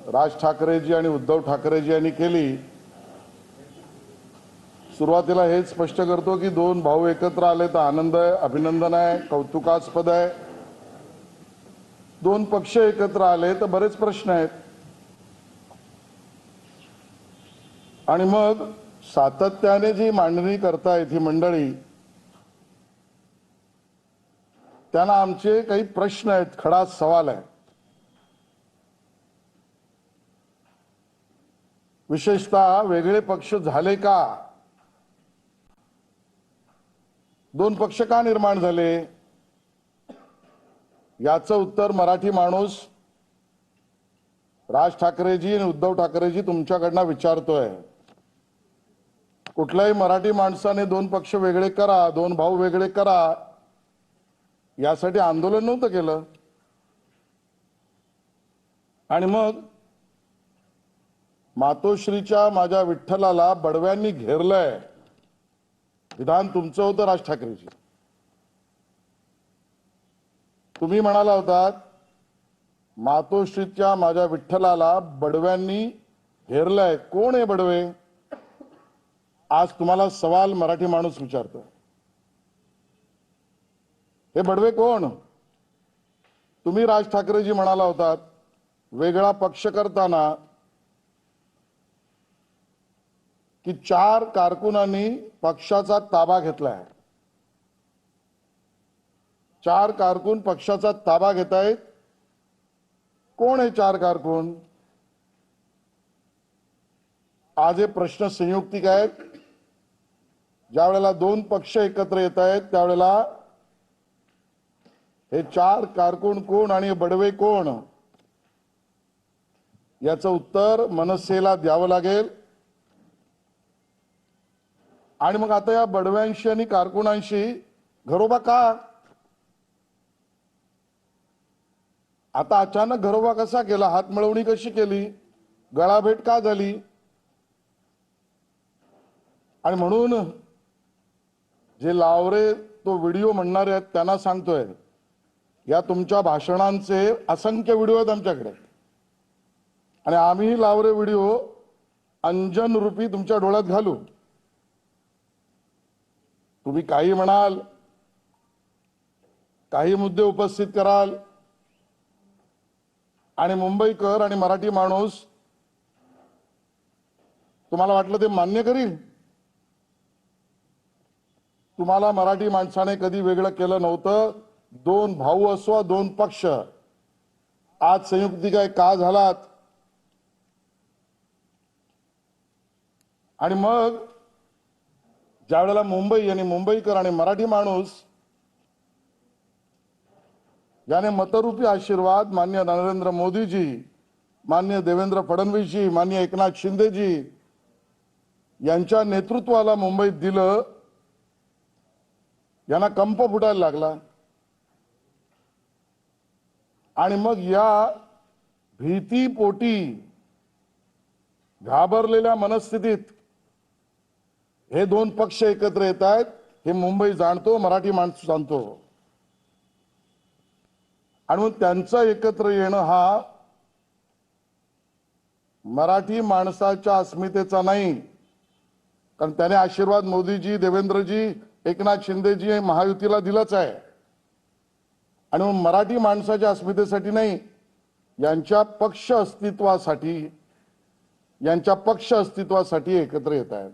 राज ठाकरेजी आणि उद्धव ठाकरेजी यांनी केली। सुरुवातीला हेच स्पष्ट करतो की दोन भाऊ एकत्र आले तर आनंद आहे, अभिनंदन आहे, कौतुकास्पद आहे। दोन पक्ष एकत्र आले तर बरेच प्रश्न आहेत। आणि मग सातत्याने जी मांडणी करतायत ही मंडळी, त्यांना आमचे काही प्रश्न आहेत, खडा सवाल आहे। विशेषतः वेगळे पक्ष झाले का? दोन पक्ष का निर्माण झाले? याचं उत्तर मराठी माणूस राज ठाकरेजी आणि उद्धव ठाकरेजी तुमच्याकडनं विचारतोय। कुठल्याही मराठी माणसाने दोन पक्ष वेगळे करा, दोन भाऊ वेगळे करा यासाठी आंदोलन नव्हतं केलं। आणि मग मातोश्रीच्या माझ्या विठ्ठलाला बडव्यांनी घेरलंय, विधान तुमचं होतं राज ठाकरेजी। तुम्ही म्हणाला होतात मातोश्रीच्या माझ्या विठ्ठलाला बडव्यांनी घेरलंय। कोण आहे बडवे? आज तुम्हाला सवाल मराठी माणूस विचारतोय, हे बडवे कोण? तुम्ही राज ठाकरेजी म्हणाला होतात वेगळा पक्ष करताना की 4 कारकुनांनी पक्षाचा ताबा घेतलाय। 4 कारकून पक्षाचा ताबा घेतायत। कोण आहे 4 कारकून? आज हे प्रश्न संयुक्तिक आहेत। ज्या वेळेला दोन पक्ष एकत्र येत आहेत त्यावेळेला हे 4 कारकून कोण आणि बडवे कोण याचं उत्तर मनसेला द्यावं लागेल। आणि मग आता या बडव्यांशी आणि कारकुनांशी घरोबा का? आता अचानक घरोबा कसा केला? हातमिळवणी कशी केली? गळाभेट का झाली? आणि म्हणून जे लावरे तो व्हिडिओ म्हणणारे आहेत त्यांना सांगतोय, या तुमच्या भाषणांचे असंख्य व्हिडिओ आहेत आमच्याकडे आणि आम्ही लावरे व्हिडिओ अंजन रूपी तुमच्या डोळ्यात घालू। तुम्ही काही म्हणाल, काही मुद्दे उपस्थित कराल आणि मुंबईकर आणि मराठी माणूस तुम्हाला वाटलं ते मान्य करील? तुम्हाला मराठी माणसाने कधी वेगळं केलं नव्हतं। दोन भाऊ असो, दोन पक्ष, आज संयुक्तिक का झालात? आणि मग ज्या वेळेला मुंबई आणि मुंबईकर आणि मराठी माणूस याने मतरूपी आशीर्वाद माननीय नरेंद्र मोदीजी, माननीय देवेंद्र फडणवीसजी, माननीय एकनाथ शिंदेजी यांच्या नेतृत्वाला मुंबईत दिलं, यांना कंप फुटायला लागला। आणि मग या भीतीपोटी घाबरलेल्या मनस्थितीत हे दोन पक्ष एकत्र येत आहेत, हे मुंबई जाणतो, मराठी माणूस जाणतो। आणि मग त्यांचं एकत्र येणं हा मराठी माणसाच्या अस्मितेचा नाही, कारण त्याने आशीर्वाद मोदीजी, देवेंद्रजी, एकनाथ शिंदेजी महायुतीला दिलाच आहे। आणि मग मराठी माणसाच्या अस्मितेसाठी नाही, यांच्या पक्ष अस्तित्वासाठी एकत्र येत आहेत।